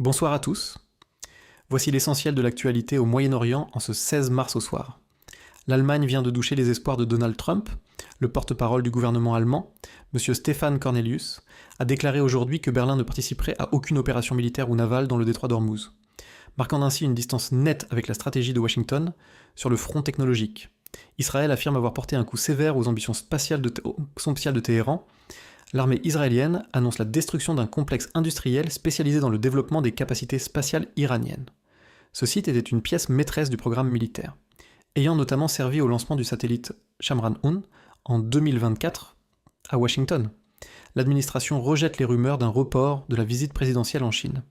Bonsoir à tous. Voici l'essentiel de l'actualité au Moyen-Orient en ce 16 mars au soir. L'Allemagne vient de doucher les espoirs de Donald Trump. Le porte-parole du gouvernement allemand, M. Stefan Cornelius, a déclaré aujourd'hui que Berlin ne participerait à aucune opération militaire ou navale dans le détroit d'Ormuz, marquant ainsi une distance nette avec la stratégie de Washington sur le front technologique. Israël affirme avoir porté un coup sévère aux ambitions spatiales de Téhéran. L'armée israélienne annonce la destruction d'un complexe industriel spécialisé dans le développement des capacités spatiales iraniennes. Ce site était une pièce maîtresse du programme militaire, ayant notamment servi au lancement du satellite Shamran-1 en 2024 à Washington. L'administration rejette les rumeurs d'un report de la visite présidentielle en Chine,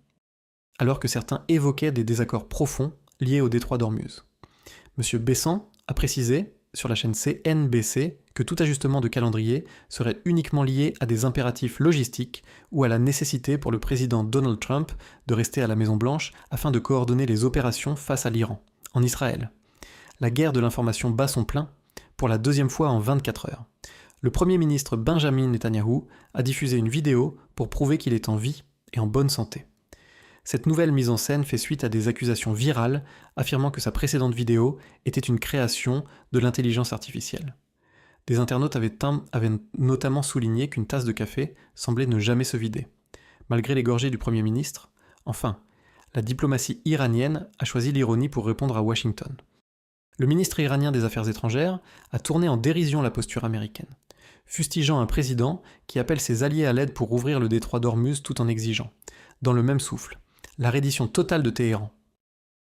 alors que certains évoquaient des désaccords profonds liés au détroit d'Ormuz. M. Besant a précisé, sur la chaîne CNBC, que tout ajustement de calendrier serait uniquement lié à des impératifs logistiques ou à la nécessité pour le président Donald Trump de rester à la Maison-Blanche afin de coordonner les opérations face à l'Iran, en Israël. La guerre de l'information bat son plein, pour la deuxième fois en 24 heures. Le Premier ministre Benjamin Netanyahou a diffusé une vidéo pour prouver qu'il est en vie et en bonne santé. Cette nouvelle mise en scène fait suite à des accusations virales affirmant que sa précédente vidéo était une création de l'intelligence artificielle. Des internautes avaient notamment souligné qu'une tasse de café semblait ne jamais se vider. Malgré les gorgées du Premier ministre, enfin, la diplomatie iranienne a choisi l'ironie pour répondre à Washington. Le ministre iranien des Affaires étrangères a tourné en dérision la posture américaine, fustigeant un président qui appelle ses alliés à l'aide pour ouvrir le détroit d'Ormuz tout en exigeant, dans le même souffle, la reddition totale de Téhéran.